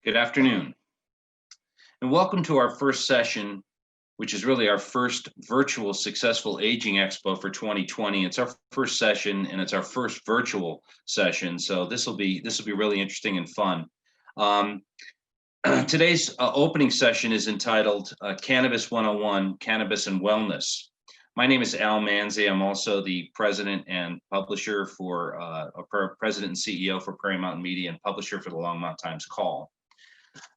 Good afternoon, and welcome to our first session, which is really our first virtual Successful Aging Expo for 2020. It's our first session, and it's our first virtual session, so this will be really interesting and fun. Today's opening session is entitled Cannabis 101, Cannabis and Wellness. My name is Al Manzi. I'm also the president and publisher president and CEO for Prairie Mountain Media and publisher for the Longmont Times Call.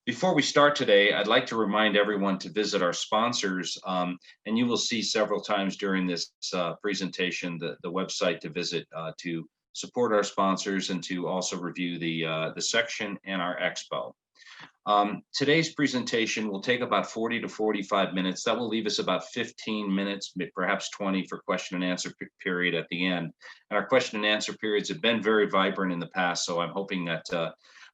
Before we start today, I'd like to remind everyone to visit our sponsors, and you will see several times during this presentation the website to visit to support our sponsors and to also review the section and our expo. Today's presentation will take about 40 to 45 minutes. That will leave us about 15 minutes, perhaps 20 for question and answer period at the end. And our question and answer periods have been very vibrant in the past, so I'm hoping that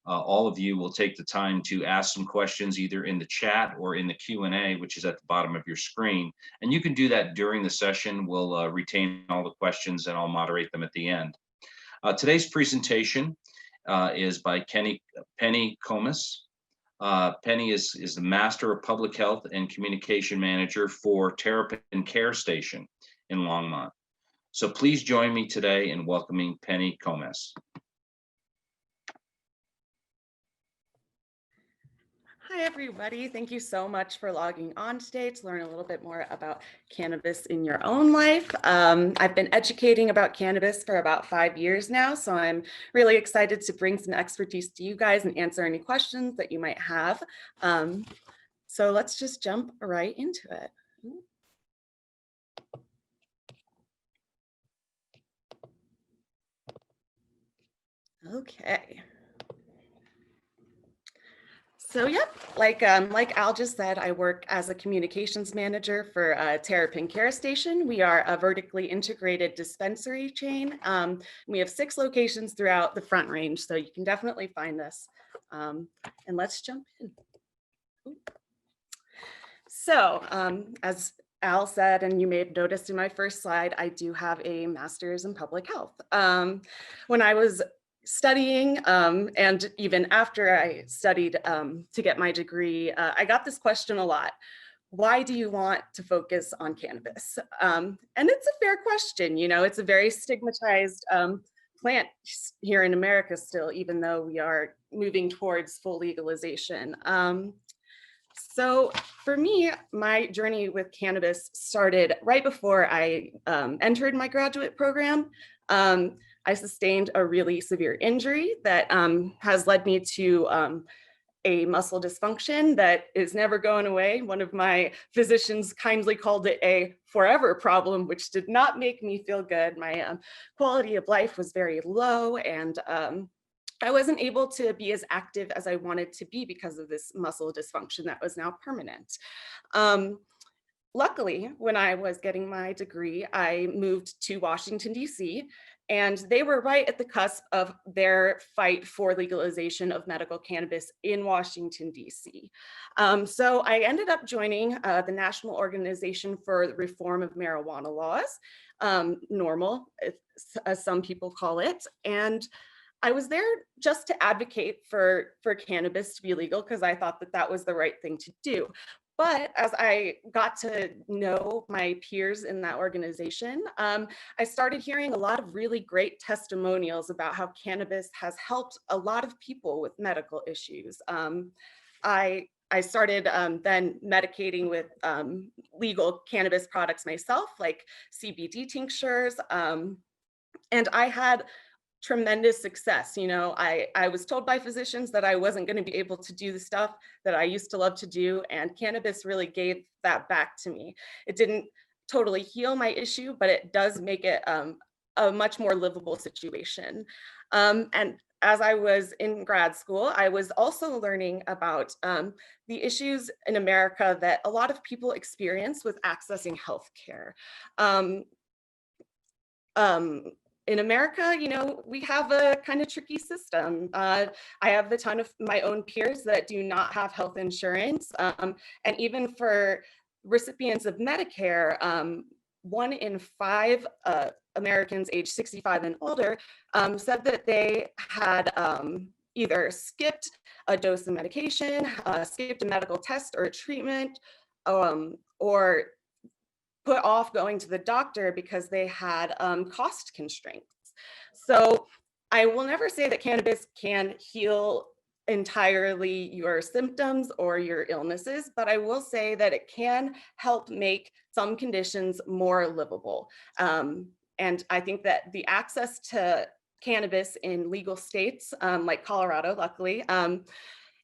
all of you will take the time to ask some questions either in the chat or in the Q&A, which is at the bottom of your screen. And you can do that during the session. We'll retain all the questions and I'll moderate them at the end. Today's presentation is by Penny Komes. Penny is the Master of Public Health and Communication Manager for Terrapin Care Station in Longmont. So please join me today in welcoming Penny Komes. Hi, everybody. Thank you so much for logging on today to learn a little bit more about cannabis in your own life. I've been educating about cannabis for about 5 years now, so I'm really excited to bring some expertise to you guys and answer any questions that you might have. So let's just jump right into it. Okay. So yep, like Al just said, I work as a communications manager for Terrapin Care Station. We are a vertically integrated dispensary chain. We have 6 locations throughout the Front Range, so you can definitely find us. And let's jump in. So as Al said, and you may have noticed in my first slide, I do have a master's in public health. When I was studying and even after I studied to get my degree, I got this question a lot. Why do you want to focus on cannabis? And it's a fair question. You know, it's a very stigmatized plant here in America still, even though we are moving towards full legalization. So for me, my journey with cannabis started right before I entered my graduate program. I sustained a really severe injury that has led me to a muscle dysfunction that is never going away. One of my physicians kindly called it a forever problem, which did not make me feel good. My quality of life was very low, and I wasn't able to be as active as I wanted to be because of this muscle dysfunction that was now permanent. Luckily, when I was getting my degree, I moved to Washington, D.C., and they were right at the cusp of their fight for legalization of medical cannabis in Washington, D.C. So I ended up joining the National Organization for the Reform of Marijuana Laws, NORML, as some people call it. And I was there just to advocate for cannabis to be legal because I thought that that was the right thing to do. But as I got to know my peers in that organization, I started hearing a lot of really great testimonials about how cannabis has helped a lot of people with medical issues. I started then medicating with legal cannabis products myself, like CBD tinctures, and I had tremendous success. You know, I was told by physicians that I wasn't going to be able to do the stuff that I used to love to do, and cannabis really gave that back to me. It didn't totally heal my issue, but it does make it a much more livable situation. And as I was in grad school, I was also learning about the issues in America that a lot of people experience with accessing healthcare. In America, you know, we have a kind of tricky system. I have a ton of my own peers that do not have health insurance. And even for recipients of Medicare, 1 in 5 Americans age 65 and older said that they had either skipped a dose of medication, skipped a medical test or a treatment, or put off going to the doctor because they had cost constraints. So I will never say that cannabis can heal entirely your symptoms or your illnesses, but I will say that it can help make some conditions more livable. And I think that the access to cannabis in legal states like Colorado, luckily,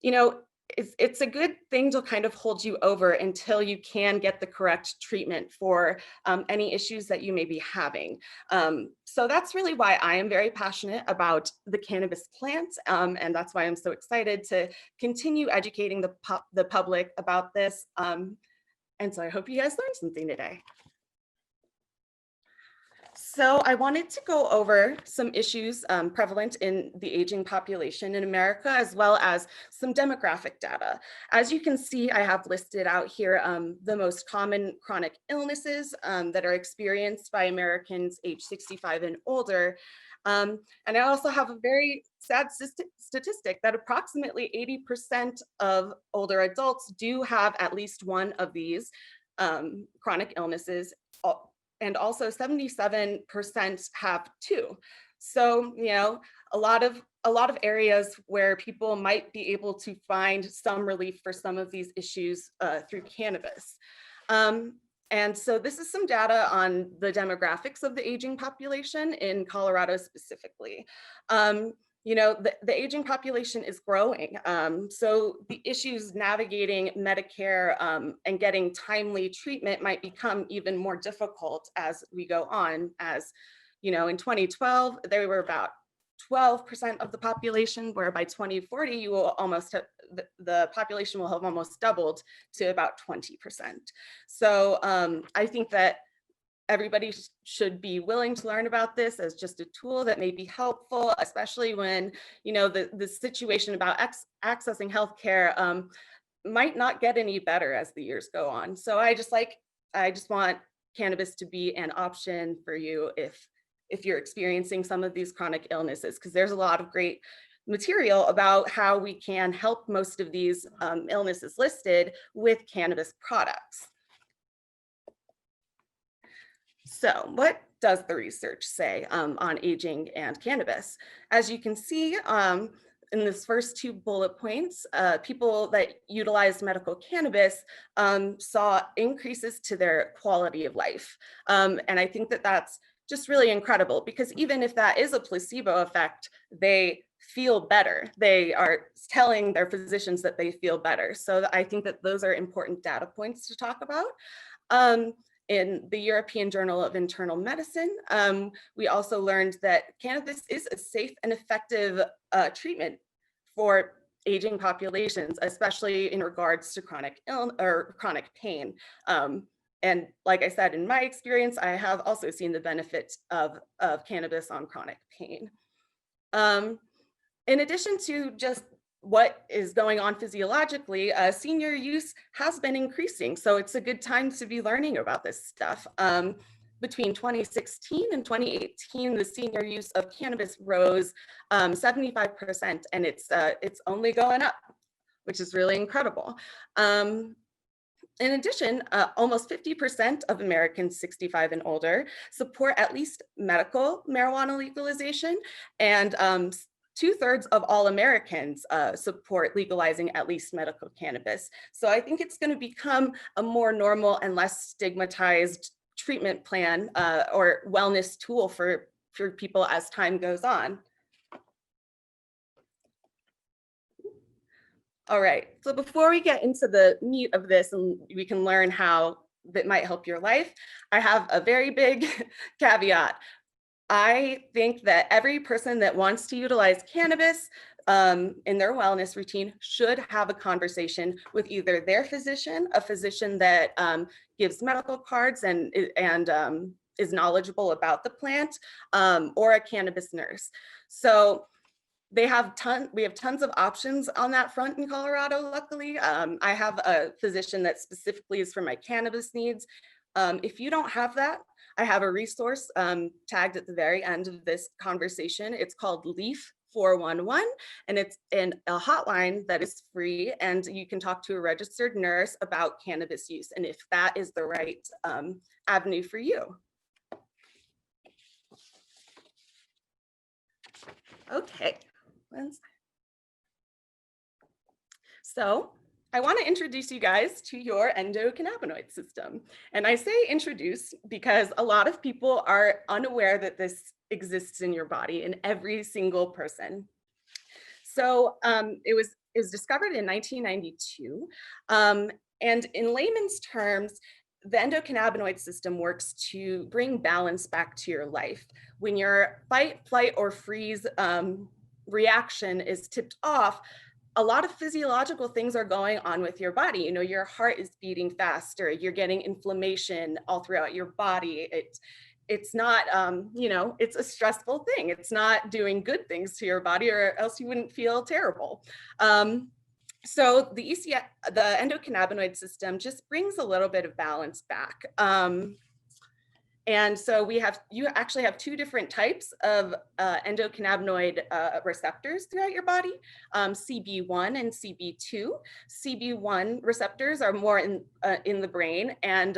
you know, it's a good thing to kind of hold you over until you can get the correct treatment for any issues that you may be having. So that's really why I am very passionate about the cannabis plant. And that's why I'm so excited to continue educating the public about this. And so I hope you guys learned something today. So I wanted to go over some issues prevalent in the aging population in America, as well as some demographic data. As you can see, I have listed out here the most common chronic illnesses that are experienced by Americans age 65 and older. And I also have a very sad statistic that approximately 80% of older adults do have at least one of these chronic illnesses, and also 77% have two. So, you know, a lot of areas where people might be able to find some relief for some of these issues through cannabis. And so this is some data on the demographics of the aging population in Colorado specifically. You know, the aging population is growing. So the issues navigating Medicare and getting timely treatment might become even more difficult as we go on. As you know, in 2012, there were about 12% of the population, where by 2040, you will almost have, the population will have almost doubled to about 20%. So I think that everybody should be willing to learn about this as just a tool that may be helpful, especially when, you know, the situation about accessing healthcare might not get any better as the years go on. So I just want cannabis to be an option for you if you're experiencing some of these chronic illnesses, because there's a lot of great material about how we can help most of these illnesses listed with cannabis products. So what does the research say on aging and cannabis? As you can see in this first two bullet points, people that utilized medical cannabis saw increases to their quality of life. And I think that that's just really incredible, because even if that is a placebo effect, they feel better. They are telling their physicians that they feel better. So I think that those are important data points to talk about. In the European Journal of Internal Medicine, we also learned that cannabis is a safe and effective treatment for aging populations, especially in regards to chronic pain. And like I said, in my experience, I have also seen the benefits of cannabis on chronic pain. In addition to just what is going on physiologically, senior use has been increasing. So it's a good time to be learning about this stuff. Between 2016 and 2018, the senior use of cannabis rose 75%, and it's only going up, which is really incredible. In addition, almost 50% of Americans 65 and older support at least medical marijuana legalization, and 2/3 of all Americans support legalizing at least medical cannabis. So I think it's going to become a more normal and less stigmatized treatment plan or wellness tool for people as time goes on. All right, so before we get into the meat of this and we can learn how that might help your life, I have a very big caveat. I think that every person that wants to utilize cannabis in their wellness routine should have a conversation with either their physician, a physician that gives medical cards and is knowledgeable about the plant, or a cannabis nurse. So we have tons of options on that front in Colorado, luckily. I have a physician that specifically is for my cannabis needs. If you don't have that, I have a resource tagged at the very end of this conversation. It's called LEAF, 411, and it's in a hotline that is free, and you can talk to a registered nurse about cannabis use and if that is the right avenue for you. Okay. So I want to introduce you guys to your endocannabinoid system. And I say introduce because a lot of people are unaware that this exists in your body, in every single person. So it was discovered in 1992. And in layman's terms, the endocannabinoid system works to bring balance back to your life. When your fight, flight, or freeze reaction is tipped off, a lot of physiological things are going on with your body. You know, your heart is beating faster, you're getting inflammation all throughout your body. It's not, you know, it's a stressful thing. It's not doing good things to your body, or else you wouldn't feel terrible. So the endocannabinoid system just brings a little bit of balance back. And so you actually have two different types of endocannabinoid receptors throughout your body, CB1 and CB2. CB1 receptors are more in the brain, and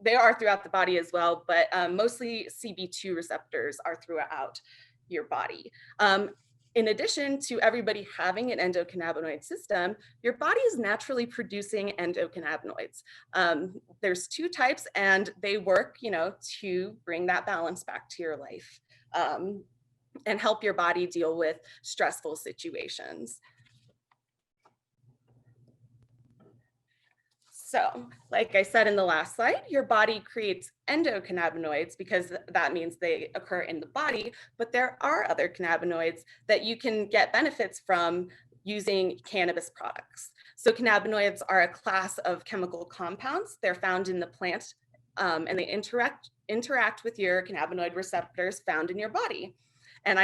they are throughout the body as well, but mostly CB2 receptors are throughout your body. In addition to everybody having an endocannabinoid system, your body is naturally producing endocannabinoids. There's two types, and they work, you know, to bring that balance back to your life and help your body deal with stressful situations. So, like I said in the last slide, your body creates endocannabinoids because that means they occur in the body, but there are other cannabinoids that you can get benefits from using cannabis products. So cannabinoids are a class of chemical compounds. They're found in the plant and they interact with your cannabinoid receptors found in your body. And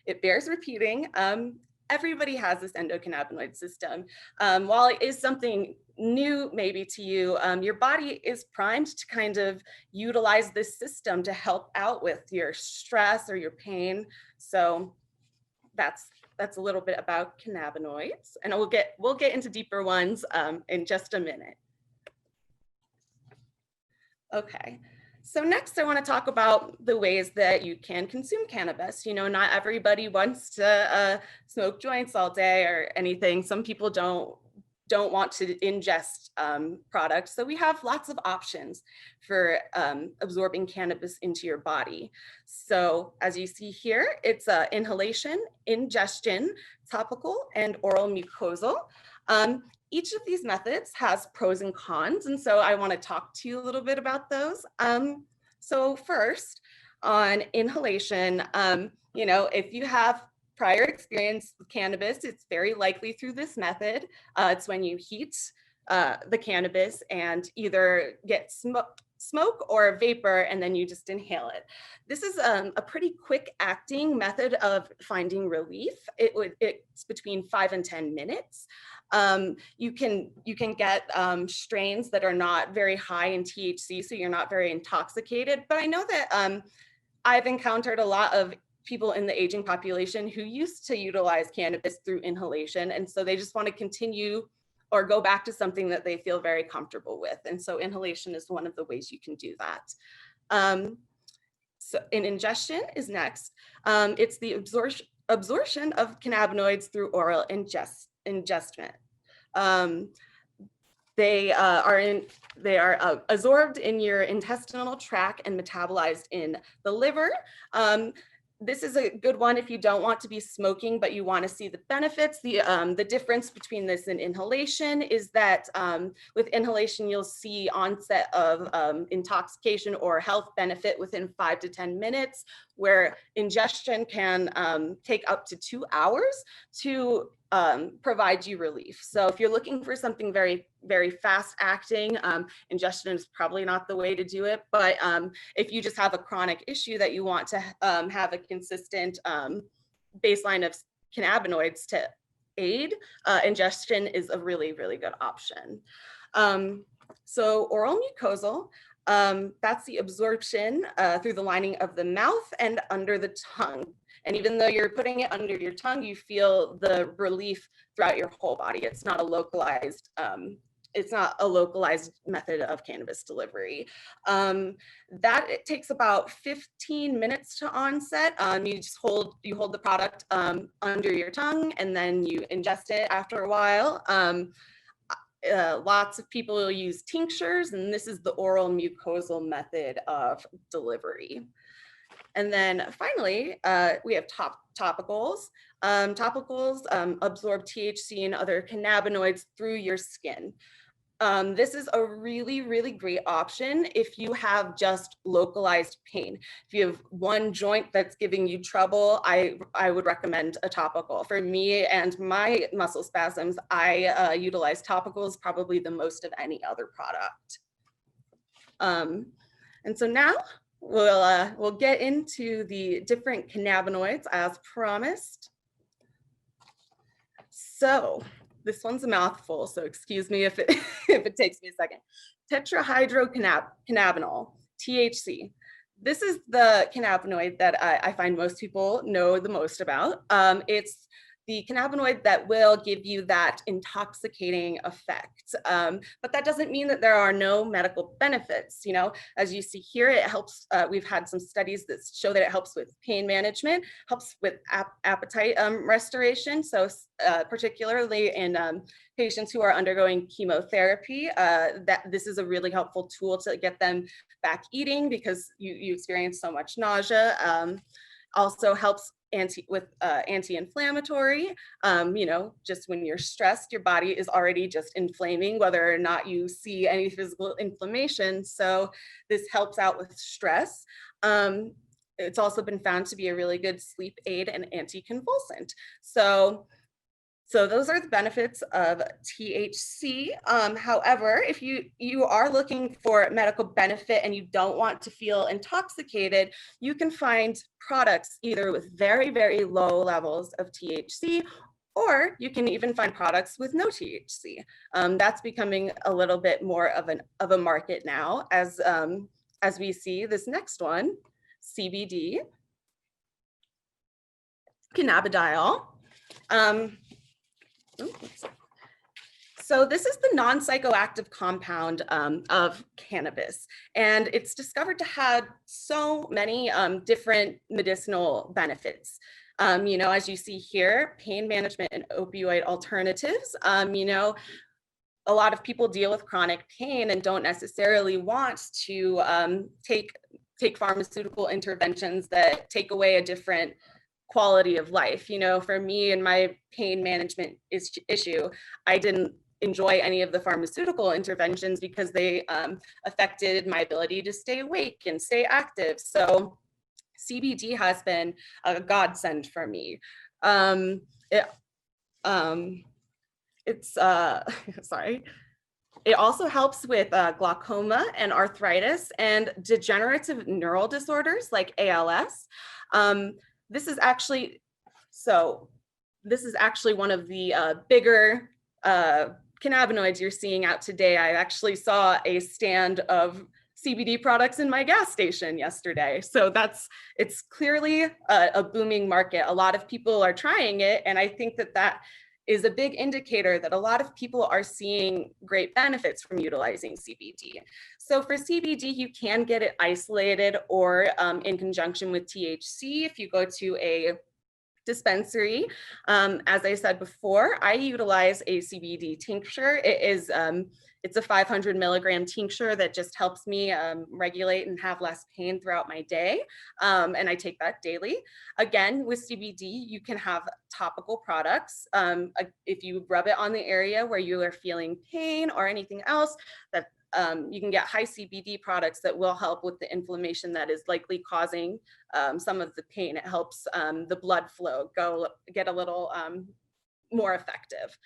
it bears repeating, everybody has this endocannabinoid system. While it is something new maybe to you, your body is primed to kind of utilize this system to help out with your stress or your pain. So that's a little bit about cannabinoids, and we'll get into deeper ones in just a minute. Okay. So next, I want to talk about the ways that you can consume cannabis. You know, not everybody wants to smoke joints all day or anything. Some people don't want to ingest products. So we have lots of options for absorbing cannabis into your body. So as you see here, it's inhalation, ingestion, topical, and oral mucosal. Each of these methods has pros and cons, and so I want to talk to you a little bit about those. So first, on inhalation, you know, if you have prior experience with cannabis, it's very likely through this method. It's when you heat the cannabis and either get smoke or vapor, and then you just inhale it. This is a pretty quick acting method of finding relief. It's between 5 and 10 minutes. You can get strains that are not very high in THC, so you're not very intoxicated. But I know that I've encountered a lot of people in the aging population who used to utilize cannabis through inhalation, and so they just want to continue or go back to something that they feel very comfortable with. And so inhalation is one of the ways you can do that. So ingestion is next. It's the absorption of cannabinoids through oral ingestment. They are absorbed in your intestinal tract and metabolized in the liver. This is a good one if you don't want to be smoking, but you want to see the benefits. The difference between this and inhalation is that with inhalation, you'll see onset of intoxication or health benefit within 5 to 10 minutes, where ingestion can take up to 2 hours to provide you relief. So if you're looking for something very, very fast acting, ingestion is probably not the way to do it. But if you just have a chronic issue that you want to have a consistent baseline of cannabinoids to aid, ingestion is a really, really good option. So oral mucosal, That's the absorption through the lining of the mouth and under the tongue. And even though you're putting it under your tongue, you feel the relief throughout your whole body. It's not a localized method of cannabis delivery. That it takes about 15 minutes to onset. You hold the product under your tongue and then you ingest it after a while. Lots of people will use tinctures, and this is the oral mucosal method of delivery. And then finally, we have topicals. Topicals absorb THC and other cannabinoids through your skin. This is a really, really great option if you have just localized pain. If you have one joint that's giving you trouble, I would recommend a topical. For me and my muscle spasms, I utilize topicals probably the most of any other product. And so now we'll get into the different cannabinoids as promised. So this one's a mouthful, so excuse me if it, if it takes me a second. Tetrahydrocannabinol, THC. This is the cannabinoid that I find most people know the most about. It's the cannabinoid that will give you that intoxicating effect. But that doesn't mean that there are no medical benefits. You know, as you see here, it helps, we've had some studies that show that it helps with pain management, helps with appetite restoration. So particularly in patients who are undergoing chemotherapy, that this is a really helpful tool to get them back eating because you experience so much nausea. Also helps anti-inflammatory. You know, just when you're stressed, your body is already just inflaming, whether or not you see any physical inflammation. So this helps out with stress. It's also been found to be a really good sleep aid and anticonvulsant. So those are the benefits of THC. However, if you are looking for medical benefit and you don't want to feel intoxicated, you can find products either with very, very low levels of THC, or you can even find products with no THC. That's becoming a little bit more of a market now, as we see this next one, CBD, Cannabidiol. So this is the non-psychoactive compound of cannabis, and it's discovered to have so many different medicinal benefits. You know, as you see here, pain management and opioid alternatives. You know, a lot of people deal with chronic pain and don't necessarily want to take pharmaceutical interventions that take away a different quality of life. You know, for me and my pain management issue, I didn't enjoy any of the pharmaceutical interventions because they affected my ability to stay awake and stay active. So CBD has been a godsend for me. Sorry. It also helps with glaucoma and arthritis and degenerative neural disorders like ALS. This is actually one of the bigger cannabinoids you're seeing out today. I actually saw a stand of CBD products in my gas station yesterday. So it's clearly a booming market. A lot of people are trying it, and I think that is a big indicator that a lot of people are seeing great benefits from utilizing CBD. So for CBD, you can get it isolated or in conjunction with THC if you go to a dispensary. As I said before, I utilize a CBD tincture. It's a 500 milligram tincture that just helps me regulate and have less pain throughout my day. And I take that daily. Again, with CBD, you can have topical products. If you rub it on the area where you are feeling pain or anything else, that you can get high CBD products that will help with the inflammation that is likely causing some of the pain. It helps the blood flow get a little more effective.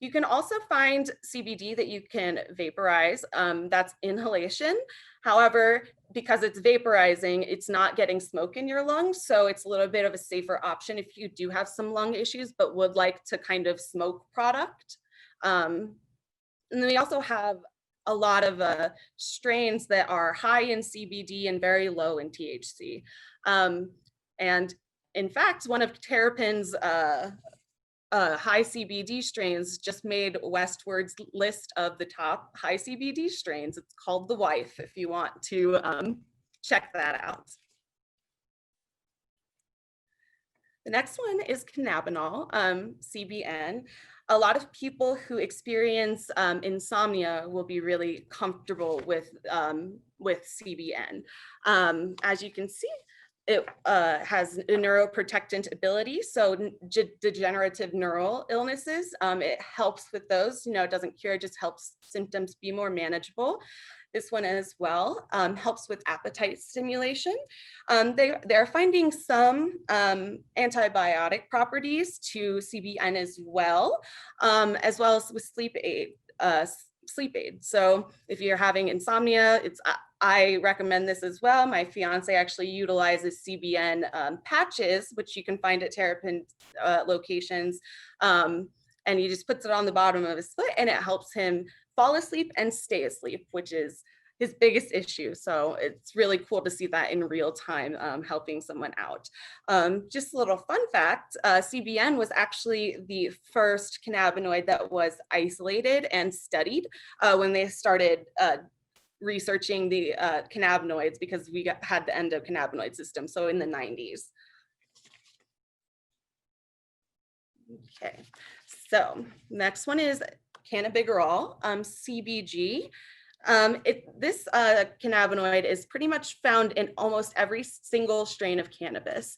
You can also find CBD that you can vaporize. That's inhalation. However, because it's vaporizing, it's not getting smoke in your lungs. So it's a little bit of a safer option if you do have some lung issues, but would like to kind of smoke product. And then we also have a lot of strains that are high in CBD and very low in THC. And in fact, one of Terrapin's high CBD strains just made Westward's list of the top high CBD strains. It's called The Wife, if you want to check that out. The next one is Cannabinol, CBN. A lot of people who experience insomnia will be really comfortable with CBN. As you can see, it has a neuroprotectant ability, so degenerative neural illnesses, it helps with those. It doesn't cure, it just helps symptoms be more manageable. This one as well helps with appetite stimulation. They're finding some antibiotic properties to CBN as well as with sleep aid. So if you're having insomnia, I recommend this as well. My fiance actually utilizes CBN patches, which you can find at Terrapin locations. And he just puts it on the bottom of his foot and it helps him fall asleep and stay asleep, which is his biggest issue. So it's really cool to see that in real time, helping someone out. Just a little fun fact, CBN was actually the first cannabinoid that was isolated and studied when they started researching the cannabinoids, because we had the endocannabinoid system, so in the 90s. Okay, so next one is Cannabigerol, CBG. This cannabinoid is pretty much found in almost every single strain of cannabis.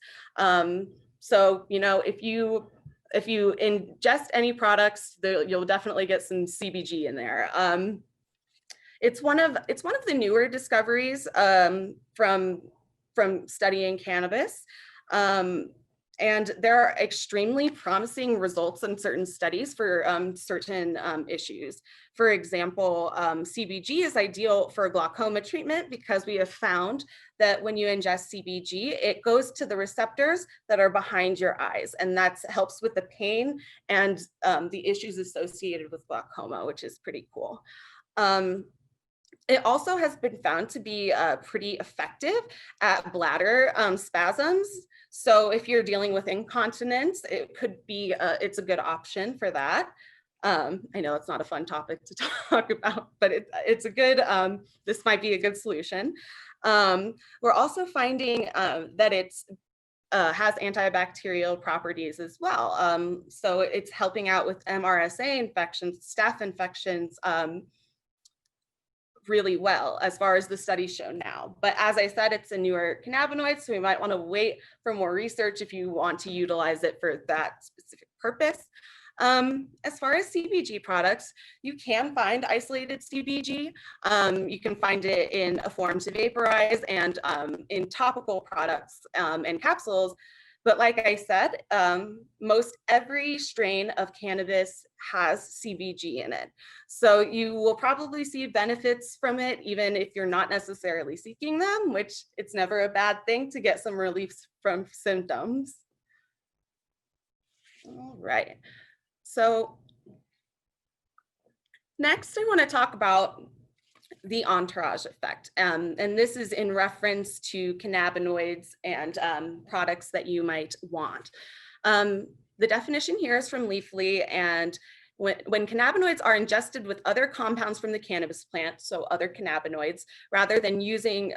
So, if you ingest any products, you'll definitely get some CBG in there. It's one of the newer discoveries from studying cannabis. And there are extremely promising results in certain studies for certain issues. For example, CBG is ideal for glaucoma treatment because we have found that when you ingest CBG, it goes to the receptors that are behind your eyes, and that helps with the pain and the issues associated with glaucoma, which is pretty cool. It also has been found to be pretty effective at bladder spasms. So if you're dealing with incontinence, it could be, it's a good option for that. I know it's not a fun topic to talk about, but it's a good, this might be a good solution. We're also finding that it's has antibacterial properties as well. So it's helping out with MRSA infections, staph infections, really well as far as the studies show now. But as I said, it's a newer cannabinoid, so we might want to wait for more research if you want to utilize it for that specific purpose. As far as CBG products, you can find isolated CBG. You can find it in a form to vaporize and in topical products and capsules. But like I said, most every strain of cannabis has CBG in it. So you will probably see benefits from it, even if you're not necessarily seeking them, which it's never a bad thing to get some relief from symptoms. All right. So next I want to talk about the Entourage Effect. And this is in reference to cannabinoids and products that you might want. The definition here is from Leafly, and when cannabinoids are ingested with other compounds from the cannabis plant, so other cannabinoids, rather than using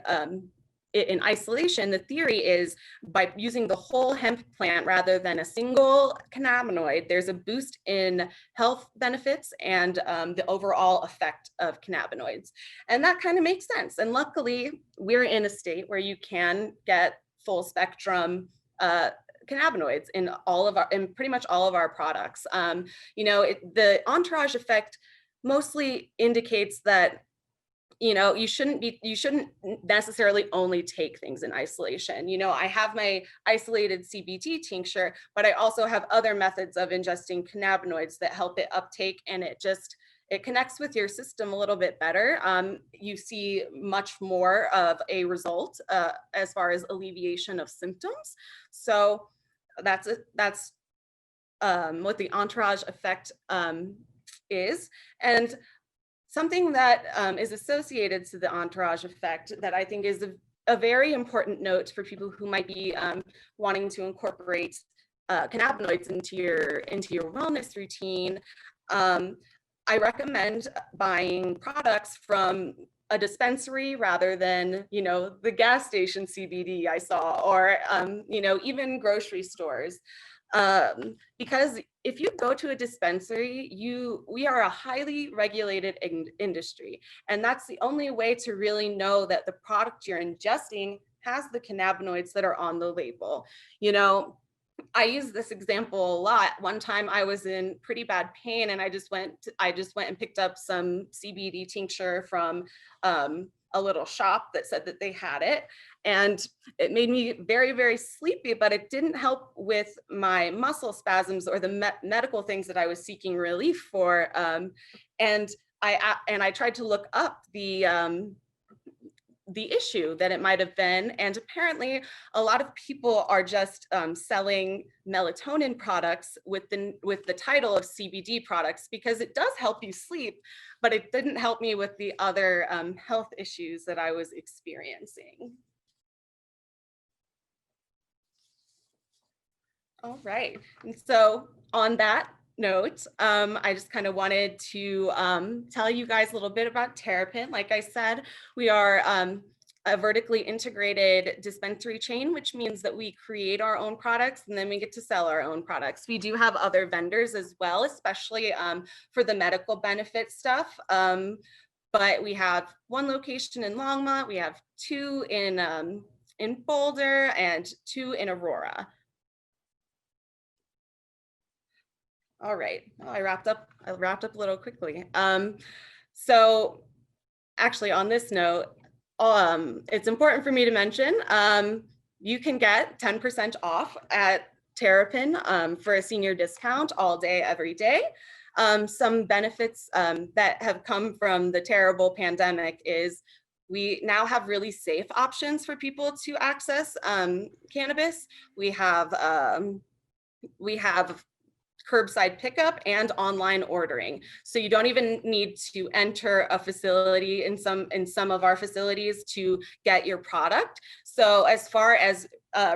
it in isolation, the theory is by using the whole hemp plant rather than a single cannabinoid, there's a boost in health benefits and the overall effect of cannabinoids. And that kind of makes sense. And luckily, we're in a state where you can get full spectrum cannabinoids in pretty much all of our products. The Entourage Effect mostly indicates that you shouldn't necessarily only take things in isolation. I have my isolated CBD tincture, but I also have other methods of ingesting cannabinoids that help it uptake, and it connects with your system a little bit better. You see much more of a result as far as alleviation of symptoms. So that's what the Entourage Effect is. And something that is associated to the entourage effect that I think is a very important note for people who might be wanting to incorporate cannabinoids into your wellness routine. I recommend buying products from a dispensary rather than, the gas station CBD I saw, or, even grocery stores. Because if you go to a dispensary, we are a highly regulated industry. And that's the only way to really know that the product you're ingesting has the cannabinoids that are on the label. I use this example a lot. One time I was in pretty bad pain and I just went and picked up some CBD tincture from a little shop that said that they had it. And it made me very, very sleepy, but it didn't help with my muscle spasms or the medical things that I was seeking relief for. And I tried to look up the issue that it might have been. And apparently a lot of people are just selling melatonin products with the title of CBD products, because it does help you sleep, but it didn't help me with the other health issues that I was experiencing. All right, and so on that note, I just kind of wanted to tell you guys a little bit about Terrapin. Like I said, we are a vertically integrated dispensary chain, which means that we create our own products and then we get to sell our own products. We do have other vendors as well, especially for the medical benefit stuff. But we have one location in Longmont, we have two in Boulder, and two in Aurora. All right, well, I wrapped up a little quickly. So actually on this note, it's important for me to mention, you can get 10% off at Terrapin for a senior discount all day, every day. Some benefits that have come from the terrible pandemic is we now have really safe options for people to access cannabis. We have curbside pickup and online ordering. So you don't even need to enter a facility in some of our facilities to get your product. So as far as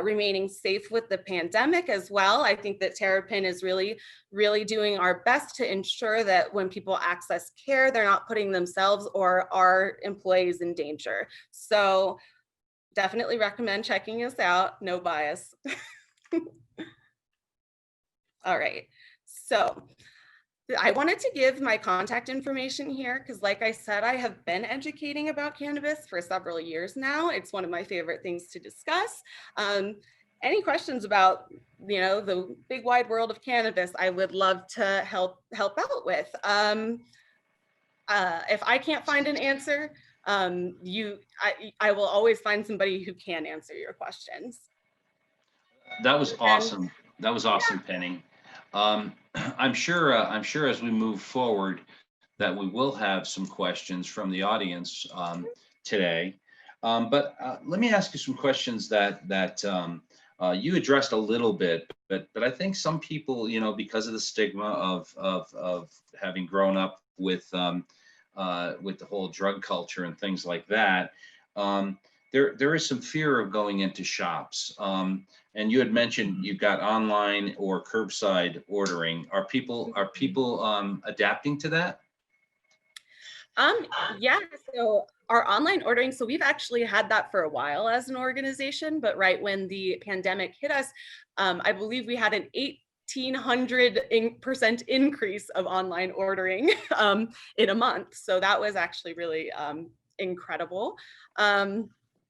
remaining safe with the pandemic as well, I think that Terrapin is really, really doing our best to ensure that when people access care, they're not putting themselves or our employees in danger. So definitely recommend checking us out. No bias. All right, so I wanted to give my contact information here because, like I said, I have been educating about cannabis for several years now. It's one of my favorite things to discuss. Any questions about, the big wide world of cannabis, I would love to help out with. If I can't find an answer, I will always find somebody who can answer your questions. That was awesome. That was awesome, Penny. I'm sure as we move forward that we will have some questions from the audience today. But let me ask you some questions that you addressed a little bit, but I think some people, because of the stigma of having grown up with the whole drug culture and things like that, there is some fear of going into shops. And you had mentioned you've got online or curbside ordering. Are people adapting to that? Yeah, so our online ordering, so we've actually had that for a while as an organization, but right when the pandemic hit us, I believe we had an 1,800% increase of online ordering in a month. So that was actually really incredible.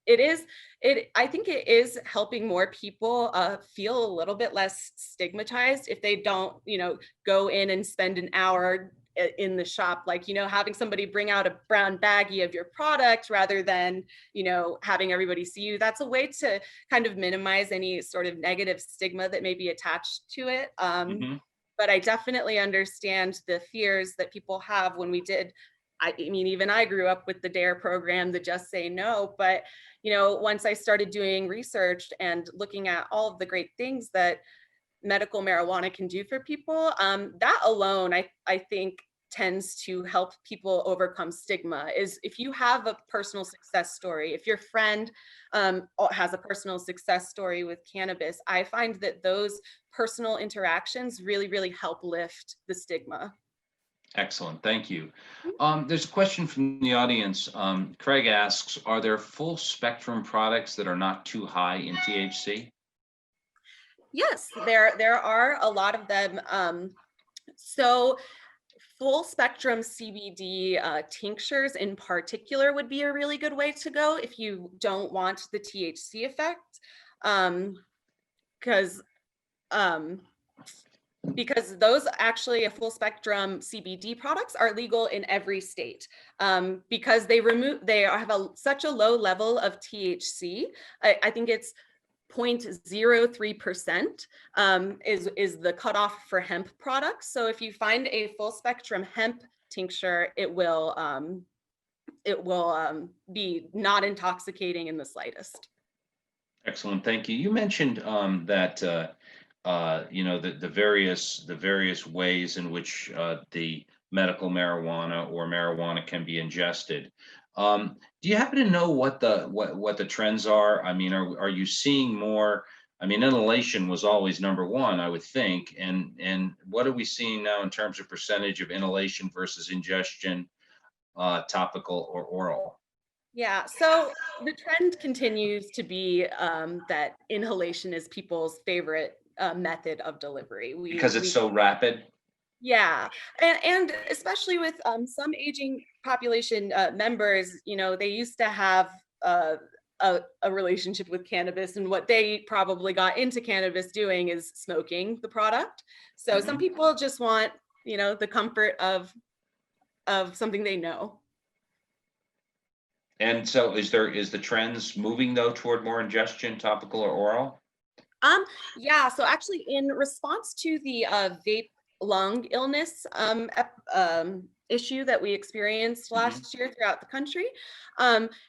I think it is helping more people feel a little bit less stigmatized if they don't, go in and spend an hour in the shop, like, having somebody bring out a brown baggie of your product rather than, having everybody see you. That's a way to kind of minimize any sort of negative stigma that may be attached to it. But I definitely understand the fears that people have when we did. I mean, even I grew up with the DARE program, the Just Say No, but once I started doing research and looking at all of the great things that medical marijuana can do for people, that alone, I think tends to help people overcome stigma is if you have a personal success story, if your friend has a personal success story with cannabis, I find that those personal interactions really, really help lift the stigma. Excellent, thank you. There's a question from the audience. Craig asks, are there full spectrum products that are not too high in THC? Yes, there are a lot of them. So full spectrum CBD tinctures in particular would be a really good way to go if you don't want the THC effect. Because because those actually full spectrum CBD products are legal in every state because they have such a low level of THC. I think it's 0.03% is the cutoff for hemp products. So if you find a full spectrum hemp tincture, it will be not intoxicating in the slightest. Excellent, thank you. You mentioned that the various ways in which the medical marijuana or marijuana can be ingested. Do you happen to know what the trends are? I mean, are you seeing more? I mean, inhalation was always number one, I would think. And what are we seeing now in terms of percentage of inhalation versus ingestion, topical or oral? Yeah, so the trend continues to be that inhalation is people's favorite method of delivery. Because it's so rapid? Yeah, and especially with some aging population members, you know, they used to have a relationship with cannabis, and what they probably got into cannabis doing is smoking the product. So some Mhm. people just want, you know, the comfort of something they know. And so is the trends moving though toward more ingestion, topical or oral? Um, yeah, so actually in response to the vape lung illness issue that we experienced Mhm. last year throughout the country,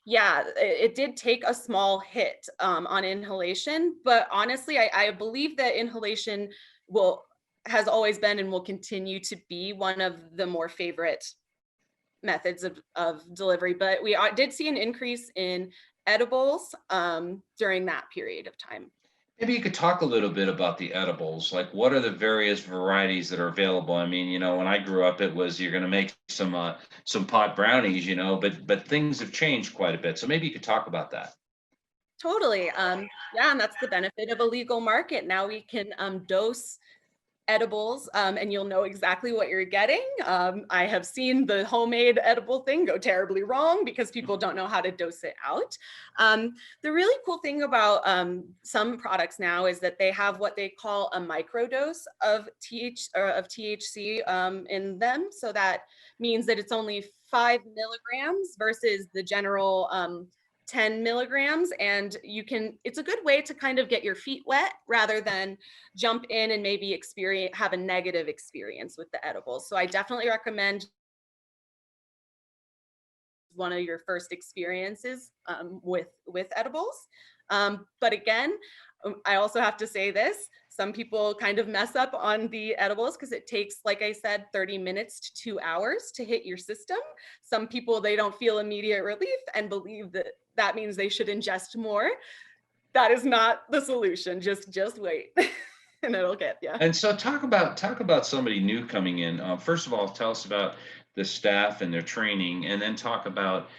yeah, it did take a small hit on inhalation, but honestly, I believe that inhalation will has always been and will continue to be one of the more favorite methods of delivery, but we did see an increase in edibles during that period of time. Maybe you could talk a little bit about the edibles. Like, what are the various varieties that are available? I mean, when I grew up, it was you're going to make some pot brownies, but things have changed quite a bit. So maybe you could talk about that. Totally. Yeah, and that's the benefit of a legal market. Now we can dose edibles and you'll know exactly what you're getting. I have seen the homemade edible thing go terribly wrong because people don't know how to dose it out. The really cool thing about some products now is that they have what they call a microdose of THC in them. So that means that it's only 5 milligrams versus the general 10 milligrams. And it's a good way to kind of get your feet wet rather than jump in and maybe have a negative experience with the edibles. So I definitely recommend one of your first experiences with edibles. But again, I also have to say this, some people kind of mess up on the edibles because it takes, like I said, 30 minutes to 2 hours to hit your system. Some people, they don't feel immediate relief and believe that that means they should ingest more. That is not the solution. Just wait and it'll get you. And so talk about somebody new coming in. First of all, tell us about the staff and their training, and then talk about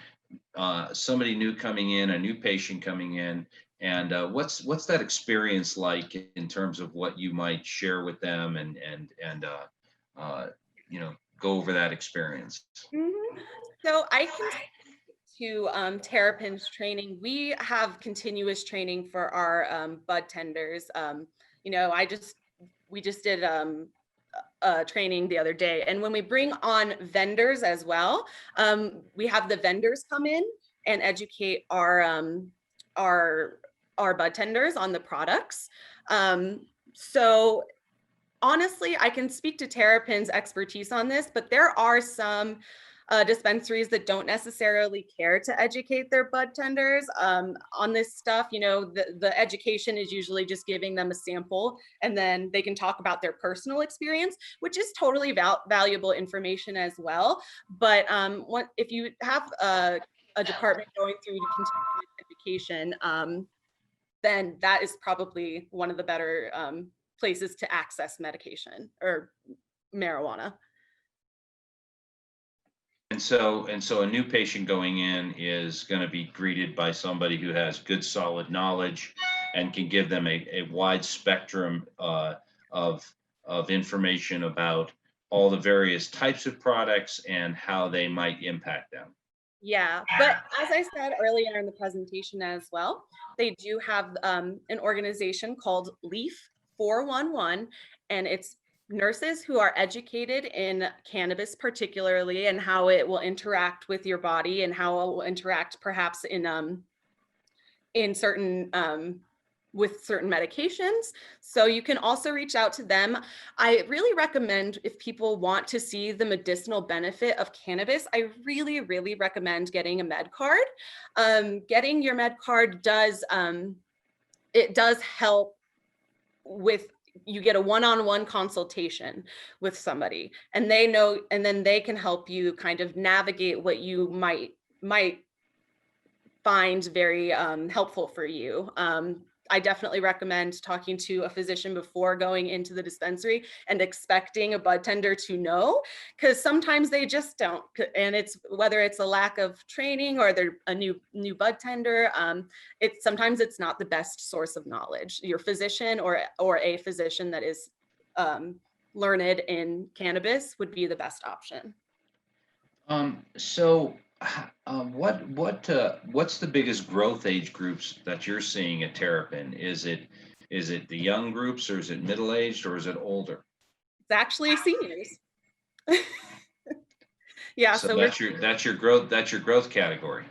somebody new coming in, a new patient coming in, and what's that experience like in terms of what you might share with them and uh, go over that experience. Mhm. So I can to Terrapin's training. We have continuous training for our bud tenders. You know, we just did training the other day, and when we bring on vendors as well, we have the vendors come in and educate our our bud tenders on the products. So honestly, I can speak to Terrapin's expertise on this, but there are some dispensaries that don't necessarily care to educate their bud tenders on this stuff. You know, the education is usually just giving them a sample, and then they can talk about their personal experience, which is totally valuable information as well. But if you have a department going through continuing education, then that is probably one of the better places to access medication or marijuana. And so a new patient going in is going to be greeted by somebody who has good, solid knowledge and can give them a wide spectrum of information about all the various types of products and how they might impact them. Yeah, but as I said earlier in the presentation as well, they do have an organization called LEAF 411, and it's nurses who are educated in cannabis particularly, and how it will interact with your body and how it will interact perhaps in certain with certain medications. So you can also reach out to them. I really recommend, if people want to see the medicinal benefit of cannabis, I really, really recommend getting a med card. Getting your med card does help with, you get a one-on-one consultation with somebody, and they know, and then they can help you kind of navigate what you might find very helpful for you. I definitely recommend talking to a physician before going into the dispensary and expecting a bud tender to know, because sometimes they just don't. And it's whether it's a lack of training or they're a new bud tender. Sometimes it's not the best source of knowledge. Your physician or a physician that is learned in cannabis would be the best option. What's the biggest growth age groups that you're seeing at Terrapin? Is it the young groups, or is it middle aged, or is it older? It's actually seniors. Yeah, so that's your growth category.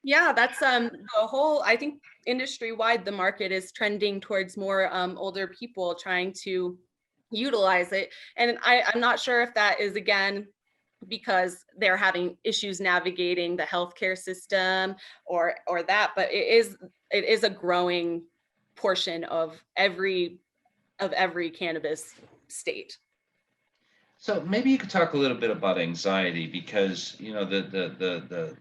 Yeah, that's the whole, I think industry wide, the market is trending towards more older people trying to utilize it. And I'm not sure if that is, again, because they're having issues navigating the healthcare system or that, but it is a growing portion of every cannabis state. So maybe you could talk a little bit about anxiety, because the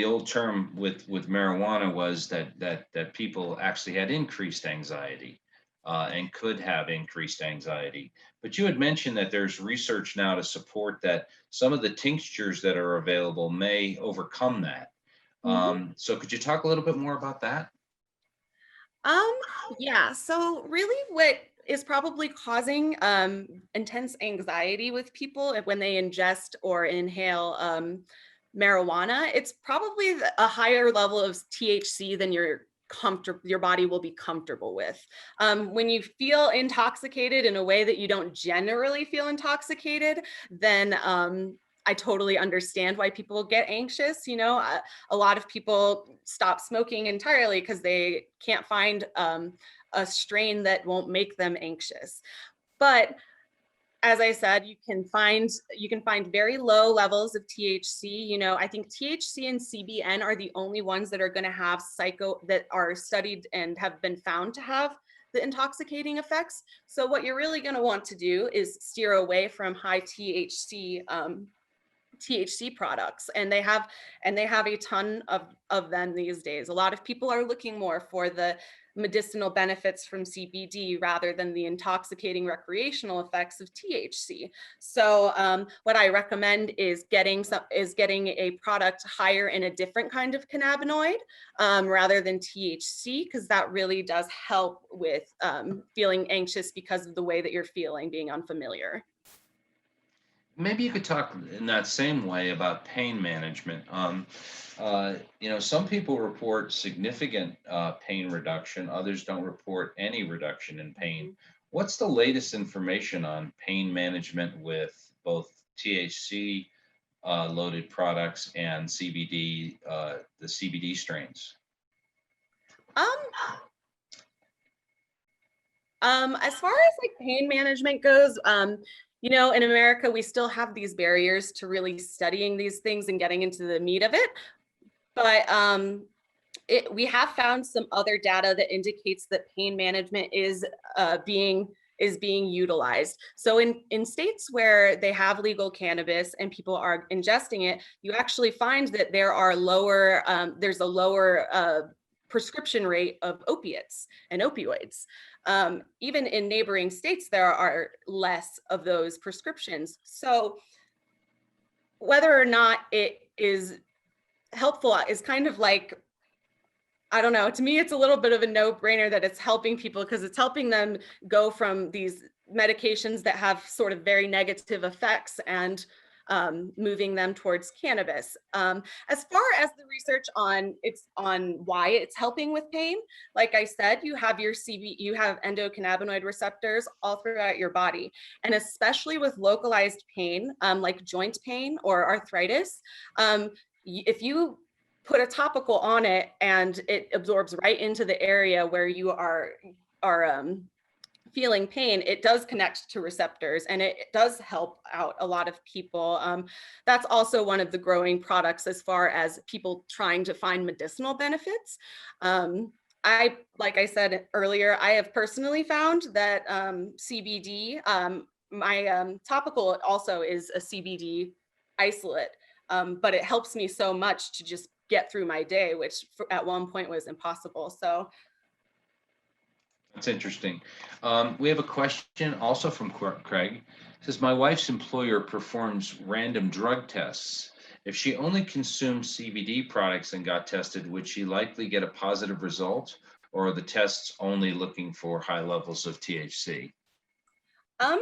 old term with marijuana was that people actually had increased anxiety and could have increased anxiety. But you had mentioned that there's research now to support that some of the tinctures that are available may overcome that. So could you talk a little bit more about that? Yeah, so really what is probably causing intense anxiety with people when they ingest or inhale marijuana, it's probably a higher level of THC than your body will be comfortable with. When you feel intoxicated in a way that you don't generally feel intoxicated, then I totally understand why people get anxious. You know, a lot of people stop smoking entirely because they can't find a strain that won't make them anxious. But as I said, you can find very low levels of THC. You know, I think THC and CBN are the only ones that are going to have that are studied and have been found to have the intoxicating effects. So what you're really going to want to do is steer away from high THC products, and they have a ton of them these days. A lot of people are looking more for the medicinal benefits from CBD rather than the intoxicating recreational effects of THC. So what I recommend is getting a product higher in a different kind of cannabinoid rather than THC, because that really does help with feeling anxious because of the way that you're feeling, being unfamiliar. Maybe you could talk in that same way about pain management. Some people report significant pain reduction, others don't report any reduction in pain. What's the latest information on pain management with both THC loaded products and CBD, the CBD strains? As far as like pain management goes, You know, in America, we still have these barriers to really studying these things and getting into the meat of it. But we have found some other data that indicates that pain management is being utilized. So in states where they have legal cannabis and people are ingesting it, you actually find that there's a lower prescription rate of opiates and opioids. Even in neighboring states, there are less of those prescriptions. So whether or not it is helpful is kind of like, I don't know. To me, it's a little bit of a no-brainer that it's helping people because it's helping them go from these medications that have sort of very negative effects and moving them towards cannabis. As far as the research on why it's helping with pain, like I said, you have you have endocannabinoid receptors all throughout your body, and especially with localized pain, like joint pain or arthritis, if you put a topical on it and it absorbs right into the area where you are feeling pain, it does connect to receptors and it does help out a lot of people. That's also one of the growing products as far as people trying to find medicinal benefits. Like I said earlier, I have personally found that CBD, my topical also is a CBD isolate, but it helps me so much to just get through my day, which at one point was impossible. So That's interesting. We have a question also from Craig. It says, my wife's employer performs random drug tests. If she only consumed CBD products and got tested, would she likely get a positive result, or are the tests only looking for high levels of THC? So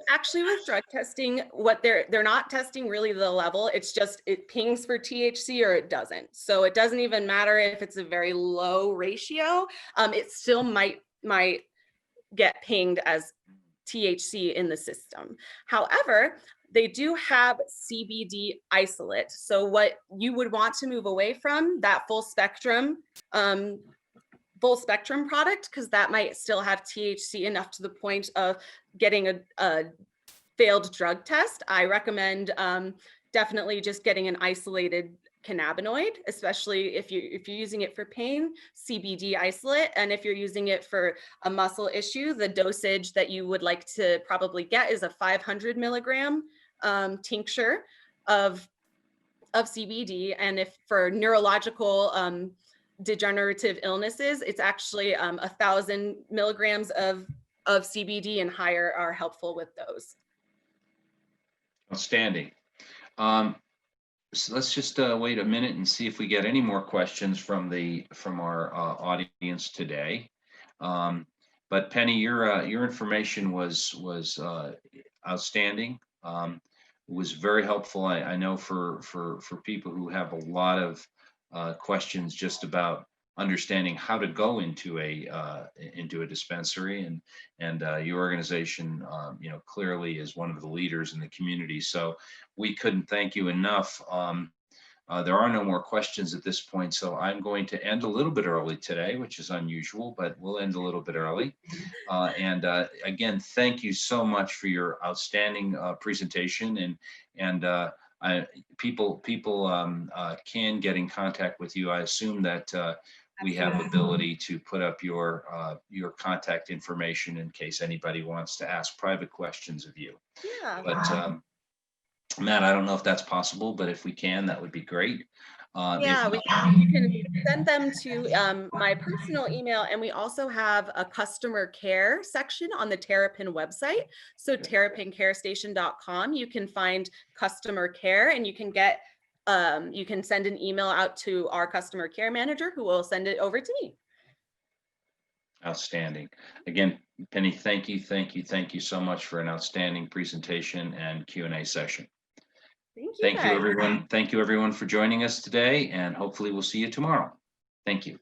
actually with drug testing, what they're not testing really the level, it's just it pings for THC or it doesn't. So it doesn't even matter if it's a very low ratio, it still might get pinged as THC in the system. However, they do have CBD isolate. So what you would want to move away from that full spectrum product, because that might still have THC enough to the point of getting a failed drug test. I recommend definitely just getting an isolated cannabinoid, especially if you're using it for pain, CBD isolate. And if you're using it for a muscle issue, the dosage that you would like to probably get is a 500 milligram tincture of CBD. And if for neurological degenerative illnesses, it's actually 1,000 milligrams of CBD and higher are helpful with those. Outstanding. So let's just wait a minute and see if we get any more questions from our audience today. But Penny, your information was outstanding. Was very helpful. I know for people who have a lot of questions just about understanding how to go into a dispensary, and your organization clearly is one of the leaders in the community, so we couldn't thank you enough. There are no more questions at this point, so I'm going to end a little bit early today, which is unusual, but we'll end a little bit early. And again, thank you so much for your outstanding presentation, and people can get in contact with you. I assume that we have ability to put up your contact information in case anybody wants to ask private questions of you. Yeah. But Matt, I don't know if that's possible, but if we can, that would be great. Yeah, you can send them to my personal email, and we also have a customer care section on the Terrapin website. So terrapincarestation.com, you can find customer care, and you can send an email out to our customer care manager, who will send it over to me. Outstanding. Again, Penny, thank you so much for an outstanding presentation and Q&A session. Thank you, everyone. Thank you, everyone, for joining us today, and hopefully we'll see you tomorrow. Thank you.